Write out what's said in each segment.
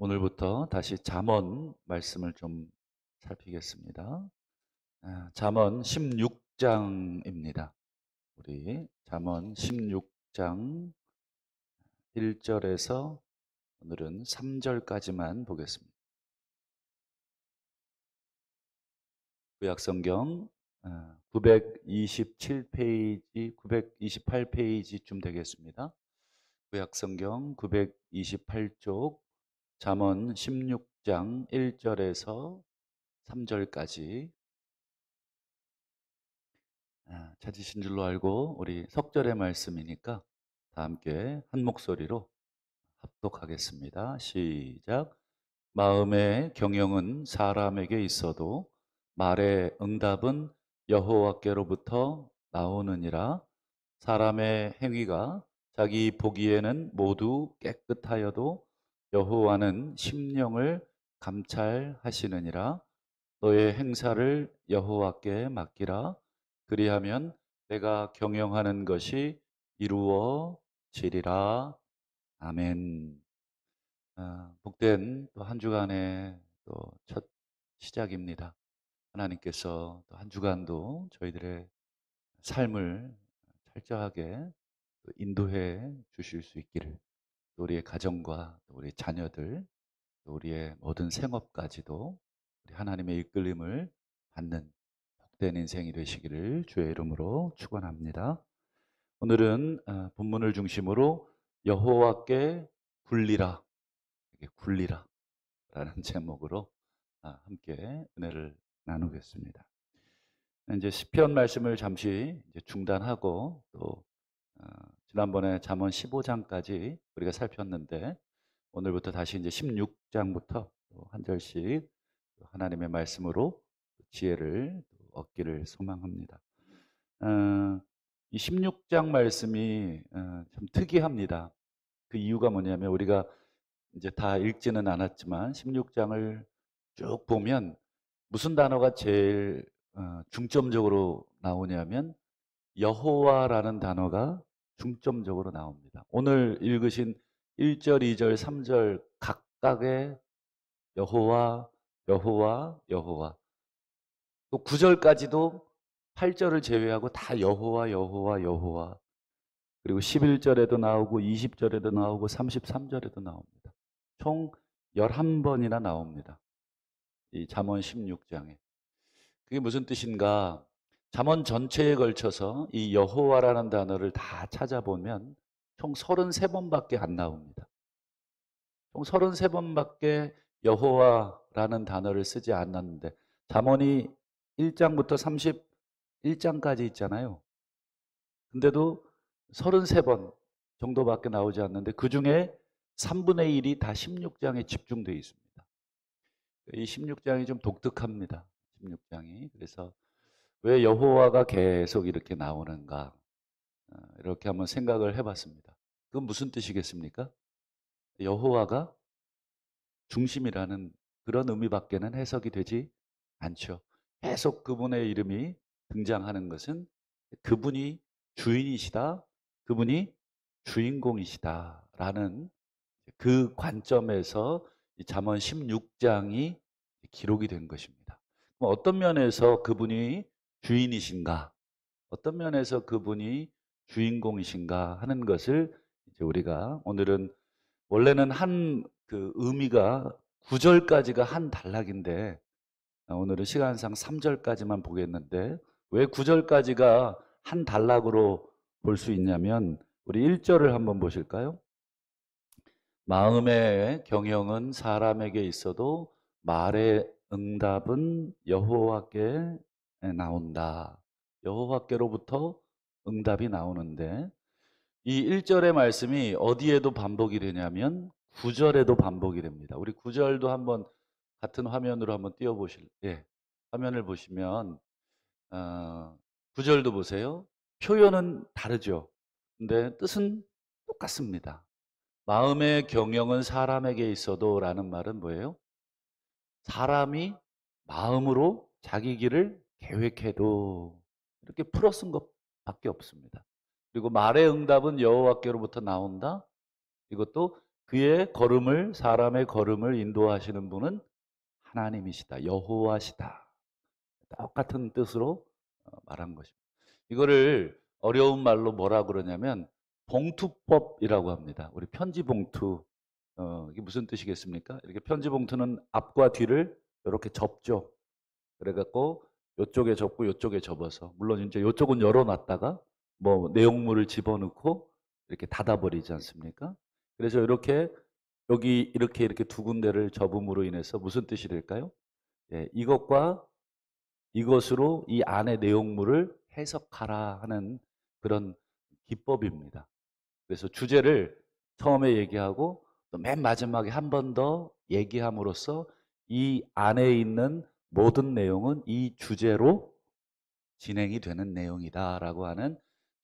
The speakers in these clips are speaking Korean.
오늘부터 다시 잠언 말씀을 좀 살피겠습니다. 잠언 16장입니다. 우리 잠언 16장 1절에서 오늘은 3절까지만 보겠습니다. 구약성경 927페이지, 928페이지쯤 되겠습니다. 구약성경 928쪽 잠언 16장 1절에서 3절까지 찾으신 줄로 알고 우리 석절의 말씀이니까 다 함께 한 목소리로 합독하겠습니다. 시작. 마음의 경영은 사람에게 있어도 말의 응답은 여호와께로부터 나오느니라. 사람의 행위가 자기 보기에는 모두 깨끗하여도 여호와는 심령을 감찰하시느니라. 너의 행사를 여호와께 맡기라. 그리하면 내가 경영하는 것이 이루어지리라. 아멘. 복된 또 한 주간의 또 첫 시작입니다. 하나님께서 또 한 주간도 저희들의 삶을 철저하게 인도해 주실 수 있기를, 또 우리의 가정과 또 우리 자녀들, 또 우리의 모든 생업까지도 우리 하나님의 이끌림을 받는 복된 인생이 되시기를 주의 이름으로 축원합니다. 오늘은 본문을 중심으로 여호와께 굴리라, 굴리라 라는 제목으로 함께 은혜를 나누겠습니다. 이제 시편 말씀을 잠시 이제 중단하고 또 지난번에 잠언 15장까지 우리가 살폈는데, 오늘부터 다시 이제 16장부터 한 절씩 하나님의 말씀으로 지혜를 얻기를 소망합니다. 이 16장 말씀이 참 특이합니다. 그 이유가 뭐냐면, 우리가 이제 다 읽지는 않았지만 16장을 쭉 보면 무슨 단어가 제일 중점적으로 나오냐면 여호와라는 단어가 중점적으로 나옵니다. 오늘 읽으신 1절, 2절, 3절 각각의 여호와, 여호와, 여호와, 또 9절까지도 8절을 제외하고 다 여호와, 여호와, 여호와, 그리고 11절에도 나오고 20절에도 나오고 33절에도 나옵니다. 총 11번이나 나옵니다. 이 잠언 16장에. 그게 무슨 뜻인가? 잠언 전체에 걸쳐서 이 여호와라는 단어를 다 찾아보면 총 33번밖에 안 나옵니다. 총 33번밖에 여호와라는 단어를 쓰지 않았는데, 잠언이 1장부터 31장까지 있잖아요. 근데도 33번 정도밖에 나오지 않는데 그 중에 3분의 1이 다 16장에 집중되어 있습니다. 이 16장이 좀 독특합니다. 16장이. 그래서 왜 여호와가 계속 이렇게 나오는가, 이렇게 한번 생각을 해봤습니다. 그건 무슨 뜻이겠습니까? 여호와가 중심이라는 그런 의미밖에는 해석이 되지 않죠. 계속 그분의 이름이 등장하는 것은 그분이 주인이시다, 그분이 주인공이시다라는 그 관점에서 이 잠언 16장이 기록이 된 것입니다. 어떤 면에서 그분이 주인이신가, 어떤 면에서 그분이 주인공이신가 하는 것을 이제 우리가 오늘은, 원래는 한 그 의미가 9절까지가 한 단락인데 오늘은 시간상 3절까지만 보겠는데, 왜 9절까지가 한 단락으로 볼 수 있냐면, 우리 1절을 한번 보실까요? 마음의 경영은 사람에게 있어도 말의 응답은 여호와께 나온다. 여호와께로부터 응답이 나오는데, 이 1절의 말씀이 어디에도 반복이 되냐면 9절에도 반복이 됩니다. 우리 9절도 한번 같은 화면으로 한번 화면을 보시면 9절도 보세요. 표현은 다르죠. 근데 뜻은 똑같습니다. 마음의 경영은 사람에게 있어도 라는 말은 뭐예요? 사람이 마음으로 자기 길을 계획해도, 이렇게 풀어 쓴 것밖에 없습니다. 그리고 말의 응답은 여호와께로부터 나온다. 이것도 그의 걸음을 사람의 걸음을 인도하시는 분은 하나님이시다. 여호와시다. 똑같은 뜻으로 말한 것입니다. 이거를 어려운 말로 뭐라 그러냐면 봉투법이라고 합니다. 우리 편지 봉투 이게 무슨 뜻이겠습니까? 이렇게 편지 봉투는 앞과 뒤를 이렇게 접죠. 그래갖고 요쪽에 접고 요쪽에 접어서 물론 이제 요쪽은 열어놨다가 뭐 내용물을 집어넣고 이렇게 닫아버리지 않습니까? 그래서 이렇게 여기 이렇게 두 군데를 접음으로 인해서 무슨 뜻이 될까요? 예, 이것과 이것으로 이 안의 내용물을 해석하라 하는 그런 기법입니다. 그래서 주제를 처음에 얘기하고 또 맨 마지막에 한 번 더 얘기함으로써 이 안에 있는 모든 내용은 이 주제로 진행이 되는 내용이다라고 하는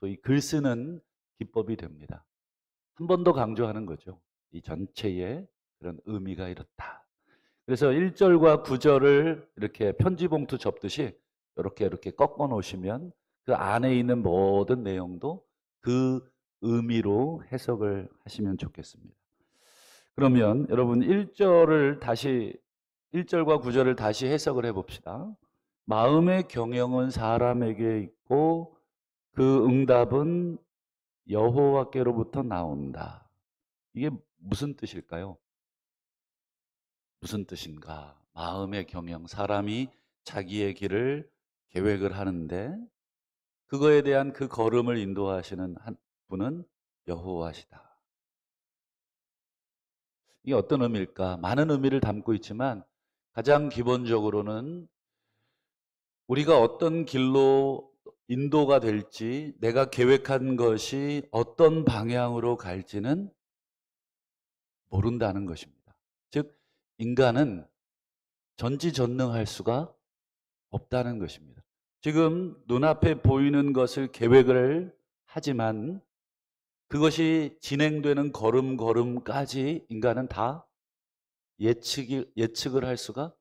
소위 글 쓰는 기법이 됩니다. 한 번 더 강조하는 거죠. 이 전체의 그런 의미가 이렇다. 그래서 1절과 9절을 이렇게 편지 봉투 접듯이 이렇게 꺾어 놓으시면 그 안에 있는 모든 내용도 그 의미로 해석을 하시면 좋겠습니다. 그러면 여러분 1절과 9절을 다시 해석을 해 봅시다. 마음의 경영은 사람에게 있고 그 응답은 여호와께로부터 나온다. 이게 무슨 뜻일까요? 무슨 뜻인가? 마음의 경영, 사람이 자기의 길을 계획을 하는데 그거에 대한 그 걸음을 인도하시는 한 분은 여호와시다. 이게 어떤 의미일까? 많은 의미를 담고 있지만 가장 기본적으로는 우리가 어떤 길로 인도가 될지 내가 계획한 것이 어떤 방향으로 갈지는 모른다는 것입니다. 즉, 인간은 전지전능할 수가 없다는 것입니다. 지금 눈앞에 보이는 것을 계획을 하지만 그것이 진행되는 걸음걸음까지 인간은 다 예측을 할 수가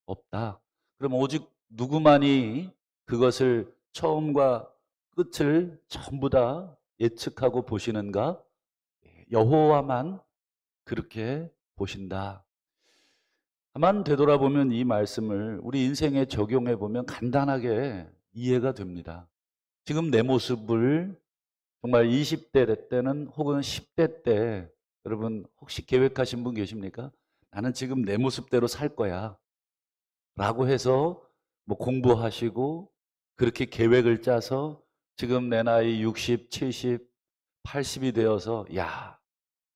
없다. 그럼 오직 누구만이 그것을 처음과 끝을 전부 다 예측하고 보시는가? 여호와만 그렇게 보신다. 가만 되돌아보면 이 말씀을 우리 인생에 적용해 보면 간단하게 이해가 됩니다. 지금 내 모습을 정말 20대 때는 혹은 10대 때 여러분 혹시 계획하신 분 계십니까? 나는 지금 내 모습대로 살 거야 라고 해서 뭐 공부하시고 그렇게 계획을 짜서 지금 내 나이 60, 70, 80이 되어서 야,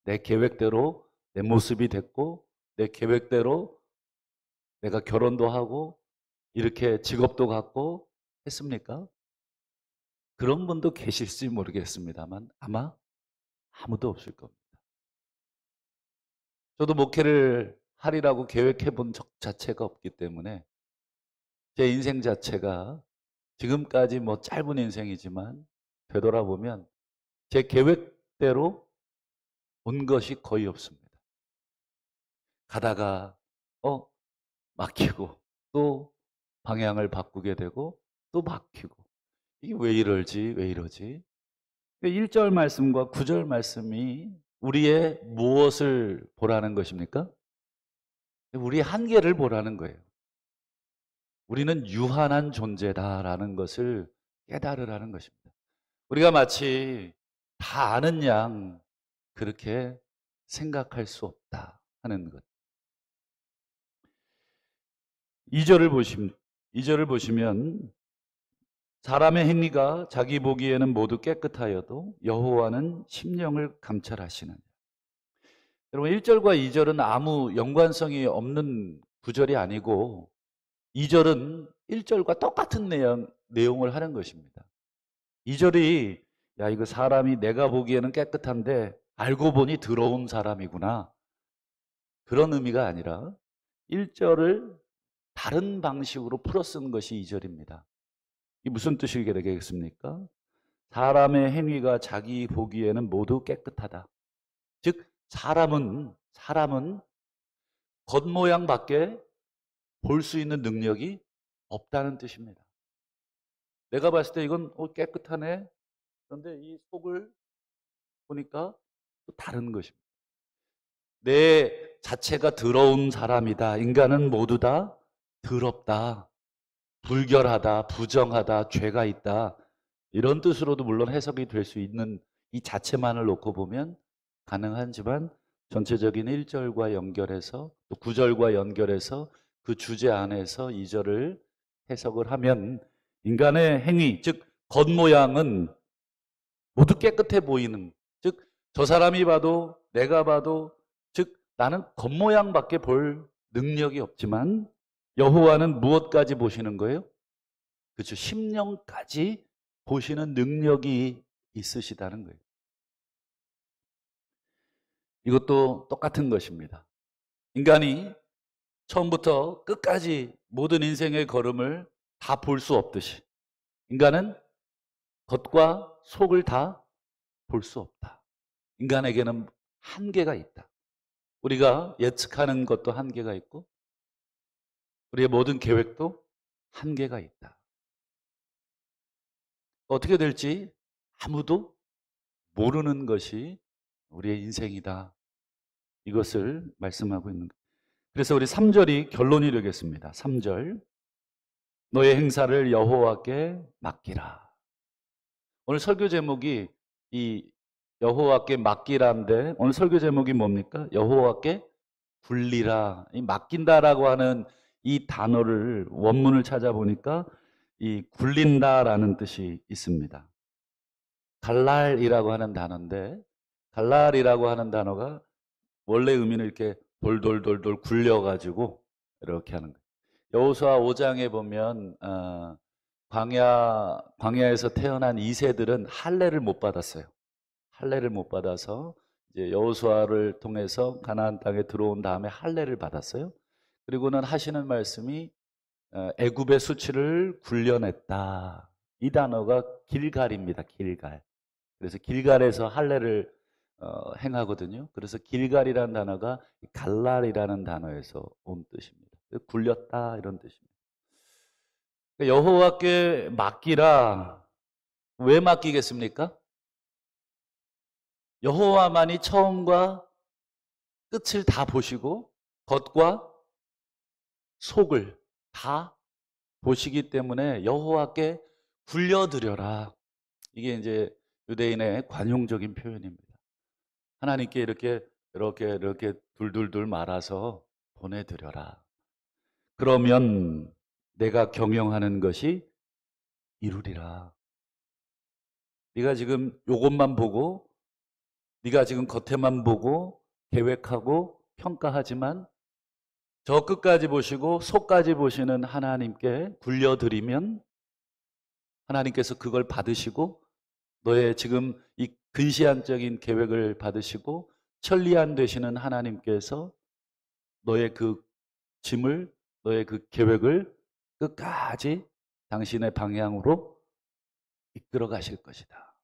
내 계획대로 내 모습이 됐고 내 계획대로 내가 결혼도 하고 이렇게 직업도 갖고 했습니까? 그런 분도 계실지 모르겠습니다만 아마 아무도 없을 겁니다. 저도 목회를 하리라고 계획해 본 적 자체가 없기 때문에 제 인생 자체가 지금까지 뭐 짧은 인생이지만 되돌아보면 제 계획대로 온 것이 거의 없습니다. 가다가 막히고 또 방향을 바꾸게 되고 또 막히고 이게 왜 이러지? 왜 이러지? 1절 말씀과 9절 말씀이 우리의 무엇을 보라는 것입니까? 우리의 한계를 보라는 거예요. 우리는 유한한 존재다라는 것을 깨달으라는 것입니다. 우리가 마치 다 아는 양 그렇게 생각할 수 없다 하는 것. 2절을 보시면 2절을 보시면 사람의 행위가 자기 보기에는 모두 깨끗하여도 여호와는 심령을 감찰하시느니라. 여러분 1절과 2절은 아무 연관성이 없는 구절이 아니고 2절은 1절과 똑같은 내용을 하는 것입니다. 2절이 야 이거 사람이 내가 보기에는 깨끗한데 알고 보니 더러운 사람이구나. 그런 의미가 아니라 1절을 다른 방식으로 풀어 쓴 것이 2절입니다. 이 무슨 뜻이 되겠습니까? 사람의 행위가 자기 보기에는 모두 깨끗하다. 즉 사람은 겉모양밖에 볼 수 있는 능력이 없다는 뜻입니다. 내가 봤을 때 이건 깨끗하네. 그런데 이 속을 보니까 또 다른 것입니다. 내 자체가 더러운 사람이다. 인간은 모두 다 더럽다. 불결하다, 부정하다, 죄가 있다. 이런 뜻으로도 물론 해석이 될 수 있는 이 자체만을 놓고 보면 가능하지만 전체적인 1절과 연결해서 또 9절과 연결해서 그 주제 안에서 2절을 해석을 하면 인간의 행위, 즉 겉모양은 모두 깨끗해 보이는, 즉 저 사람이 봐도 내가 봐도, 즉 나는 겉모양밖에 볼 능력이 없지만 여호와는 무엇까지 보시는 거예요? 그렇죠. 심령까지 보시는 능력이 있으시다는 거예요. 이것도 똑같은 것입니다. 인간이 처음부터 끝까지 모든 인생의 걸음을 다 볼 수 없듯이 인간은 겉과 속을 다 볼 수 없다. 인간에게는 한계가 있다. 우리가 예측하는 것도 한계가 있고 우리의 모든 계획도 한계가 있다. 어떻게 될지 아무도 모르는 것이 우리의 인생이다. 이것을 말씀하고 있는 거예요. 그래서 우리 3절이 결론이 되겠습니다. 3절. 너의 행사를 여호와께 맡기라. 오늘 설교 제목이 이 여호와께 맡기라인데 오늘 설교 제목이 뭡니까? 여호와께 굴리라. 이 맡긴다라고 하는 이 단어를 원문을 찾아보니까 이 굴린다라는 뜻이 있습니다. 갈랄이라고 하는 단어인데 갈랄이라고 하는 단어가 원래 의미는 이렇게 돌돌돌돌 굴려가지고 이렇게 하는 거예요. 여호수아 5장에 보면 광야에서 태어난 2세들은 할례를 못 받았어요. 할례를 못 받아서 이제 여호수아를 통해서 가나안 땅에 들어온 다음에 할례를 받았어요. 그리고는 하시는 말씀이 애굽의 수치를 굴려냈다. 이 단어가 길갈입니다. 길갈. 그래서 길갈에서 할례를 행하거든요. 그래서 길갈이라는 단어가 갈랄이라는 단어에서 온 뜻입니다. 굴렸다 이런 뜻입니다. 여호와께 맡기라. 왜 맡기겠습니까? 여호와만이 처음과 끝을 다 보시고 겉과 속을 다 보시기 때문에 여호와께 굴려드려라. 이게 이제 유대인의 관용적인 표현입니다. 하나님께 이렇게 둘둘둘 말아서 보내드려라. 그러면 내가 경영하는 것이 이루리라. 네가 지금 요것만 보고 네가 지금 겉에만 보고 계획하고 평가하지만 저 끝까지 보시고 속까지 보시는 하나님께 굴려드리면 하나님께서 그걸 받으시고 너의 지금 이 근시안적인 계획을 받으시고 천리안 되시는 하나님께서 너의 그 짐을 너의 그 계획을 끝까지 당신의 방향으로 이끌어 가실 것이다.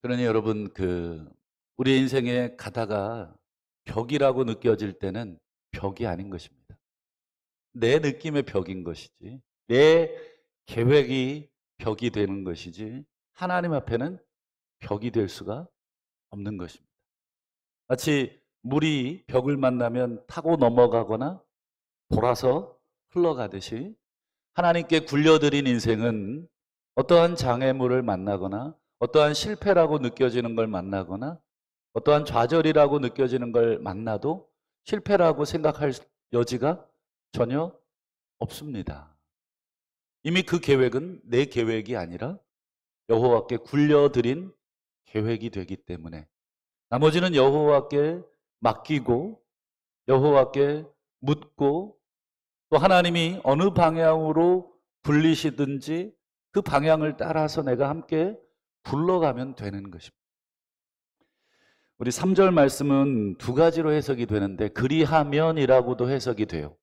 그러니 여러분 우리 인생에 가다가 벽이라고 느껴질 때는 벽이 아닌 것입니다. 내 느낌의 벽인 것이지 내 계획이 벽이 되는 것이지 하나님 앞에는 벽이 될 수가 없는 것입니다. 마치 물이 벽을 만나면 타고 넘어가거나 돌아서 흘러가듯이 하나님께 굴려드린 인생은 어떠한 장애물을 만나거나 어떠한 실패라고 느껴지는 걸 만나거나 어떠한 좌절이라고 느껴지는 걸 만나도 실패라고 생각할 여지가 전혀 없습니다. 이미 그 계획은 내 계획이 아니라 여호와께 굴려드린 계획이 되기 때문에 나머지는 여호와께 맡기고 여호와께 묻고 또 하나님이 어느 방향으로 굴리시든지 그 방향을 따라서 내가 함께 굴러가면 되는 것입니다. 우리 3절 말씀은 두 가지로 해석이 되는데 그리하면이라고도 해석이 돼요.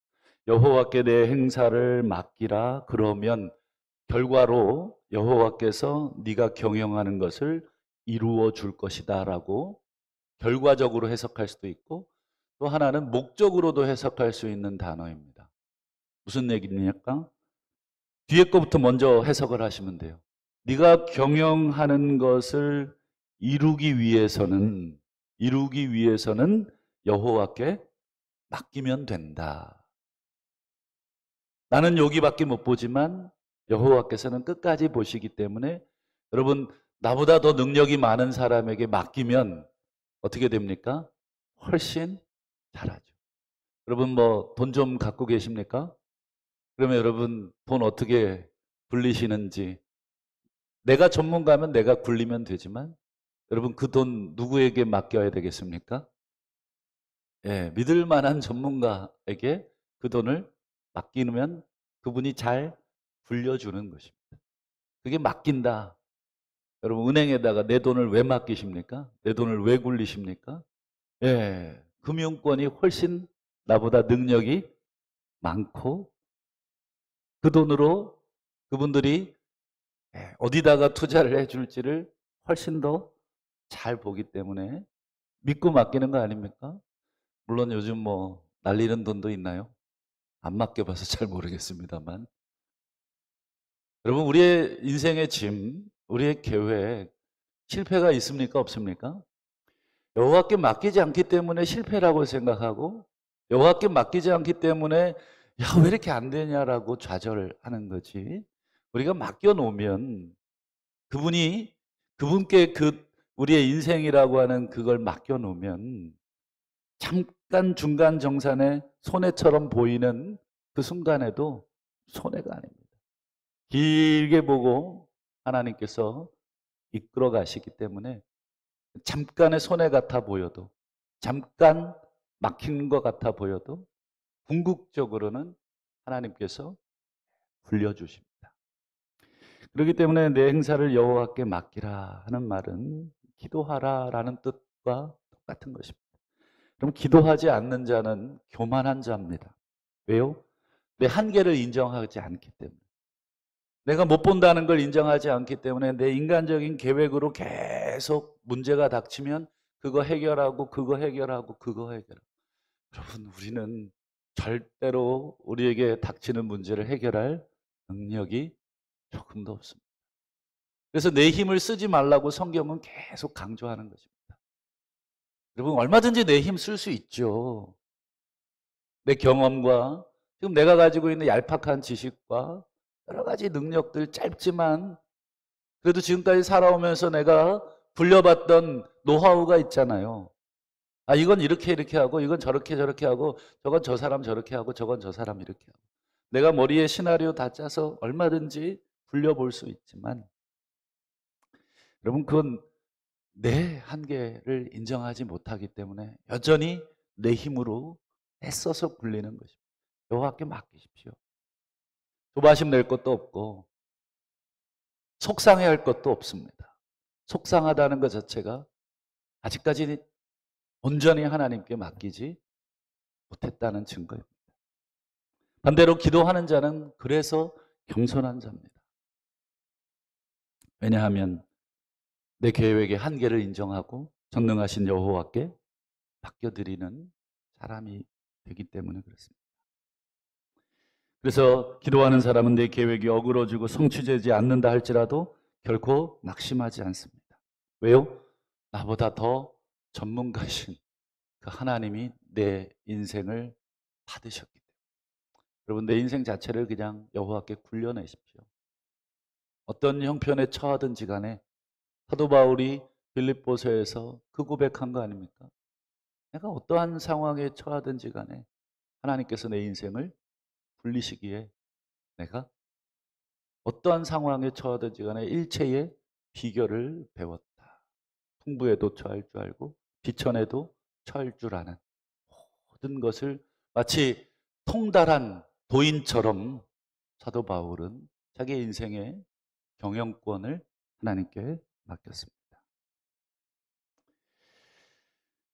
여호와께 내 행사를 맡기라. 그러면 결과로 여호와께서 네가 경영하는 것을 이루어 줄 것이다 라고 결과적으로 해석할 수도 있고 또 하나는 목적으로도 해석할 수 있는 단어입니다. 무슨 얘기입니까? 뒤에 거부터 먼저 해석을 하시면 돼요. 네가 경영하는 것을 이루기 위해서는 이루기 위해서는 여호와께 맡기면 된다. 나는 여기밖에 못 보지만 여호와께서는 끝까지 보시기 때문에 여러분, 나보다 더 능력이 많은 사람에게 맡기면 어떻게 됩니까? 훨씬 잘하죠. 여러분 뭐 돈 좀 갖고 계십니까? 그러면 여러분 돈 어떻게 굴리시는지, 내가 전문가면 내가 굴리면 되지만 여러분 그 돈 누구에게 맡겨야 되겠습니까? 예, 믿을 만한 전문가에게 그 돈을 맡기면 그분이 잘 굴려주는 것입니다. 그게 맡긴다. 여러분 은행에다가 내 돈을 왜 맡기십니까? 내 돈을 왜 굴리십니까? 예, 금융권이 훨씬 나보다 능력이 많고 그 돈으로 그분들이 어디다가 투자를 해줄지를 훨씬 더 잘 보기 때문에 믿고 맡기는 거 아닙니까? 물론 요즘 뭐 날리는 돈도 있나요? 안 맡겨봐서 잘 모르겠습니다만. 여러분 우리의 인생의 짐, 우리의 계획, 실패가 있습니까? 없습니까? 여호와께 맡기지 않기 때문에 실패라고 생각하고 여호와께 맡기지 않기 때문에 야, 왜 이렇게 안 되냐라고 좌절하는 거지. 우리가 맡겨 놓으면 그분이 그분께 우리의 인생이라고 하는 그걸 맡겨 놓으면 잠깐 중간 정산에 손해처럼 보이는 그 순간에도 손해가 아닙니다. 길게 보고 하나님께서 이끌어 가시기 때문에 잠깐의 손해 같아 보여도, 잠깐 막히는 것 같아 보여도 궁극적으로는 하나님께서 굴려주십니다. 그렇기 때문에 내 행사를 여호와께 맡기라 하는 말은 기도하라라는 뜻과 똑같은 것입니다. 그럼 기도하지 않는 자는 교만한 자입니다. 왜요? 내 한계를 인정하지 않기 때문에. 내가 못 본다는 걸 인정하지 않기 때문에 내 인간적인 계획으로 계속 문제가 닥치면 그거 해결하고 그거 해결하고 그거 해결하고. 여러분 우리는 절대로 우리에게 닥치는 문제를 해결할 능력이 조금도 없습니다. 그래서 내 힘을 쓰지 말라고 성경은 계속 강조하는 것입니다. 여러분 얼마든지 내 힘 쓸 수 있죠. 내 경험과 지금 내가 가지고 있는 얄팍한 지식과 여러 가지 능력들 짧지만 그래도 지금까지 살아오면서 내가 불려봤던 노하우가 있잖아요. 아, 이건 이렇게 이렇게 하고 이건 저렇게 저렇게 하고 저건 저 사람 저렇게 하고 저건 저 사람 이렇게 하고 내가 머리에 시나리오 다 짜서 얼마든지 굴려볼 수 있지만 여러분 그건 내 한계를 인정하지 못하기 때문에 여전히 내 힘으로 애써서 굴리는 것입니다. 여호와께 맡기십시오. 조바심 낼 것도 없고 속상해할 것도 없습니다. 속상하다는 것 자체가 아직까지 온전히 하나님께 맡기지 못했다는 증거입니다. 반대로 기도하는 자는 그래서 겸손한 자입니다. 왜냐하면 내 계획의 한계를 인정하고 전능하신 여호와께 맡겨드리는 사람이 되기 때문에 그렇습니다. 그래서 기도하는 사람은 내 계획이 어그러지고 성취되지 않는다 할지라도 결코 낙심하지 않습니다. 왜요? 나보다 더 전문가신 그 하나님이 내 인생을 받으셨기 때문에. 여러분 내 인생 자체를 그냥 여호와께 굴려내십시오. 어떤 형편에 처하든지 간에 사도 바울이 빌립보서에서 그 고백한 거 아닙니까? 내가 어떠한 상황에 처하든지 간에 하나님께서 내 인생을 굴리시기에 내가 어떠한 상황에 처하든지 간에 일체의 비결을 배웠다. 풍부에도 처할 줄 알고 비천에도 처할 줄 아는 모든 것을 마치 통달한 도인처럼 사도 바울은 자기 인생의 경영권을 하나님께 맡겼습니다.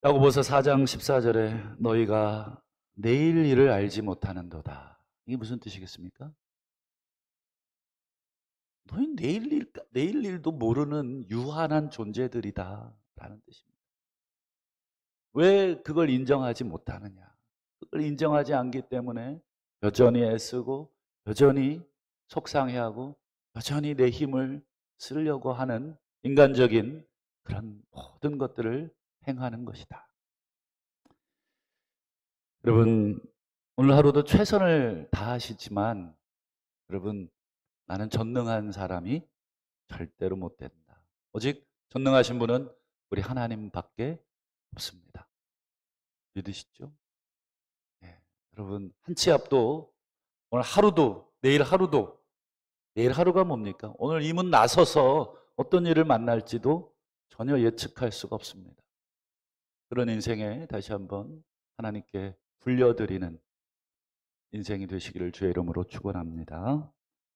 야고보서 4장 14절에 너희가 내일 일을 알지 못하는도다. 이게 무슨 뜻이겠습니까? 너희 내일 일도 모르는 유한한 존재들이다 라는 뜻입니다. 왜 그걸 인정하지 못하느냐? 그걸 인정하지 않기 때문에 여전히 애쓰고 여전히 속상해하고 여전히 내 힘을 쓰려고 하는 인간적인 그런 모든 것들을 행하는 것이다. 여러분, 오늘 하루도 최선을 다하시지만 여러분, 나는 전능한 사람이 절대로 못 된다. 오직 전능하신 분은 우리 하나님밖에 없습니다. 믿으시죠? 예. 여러분, 한 치 앞도 오늘 하루도 내일 하루가 뭡니까? 오늘 이 문 나서서 어떤 일을 만날지도 전혀 예측할 수가 없습니다. 그런 인생에 다시 한번 하나님께 불려드리는 인생이 되시기를 주의 이름으로 축원합니다.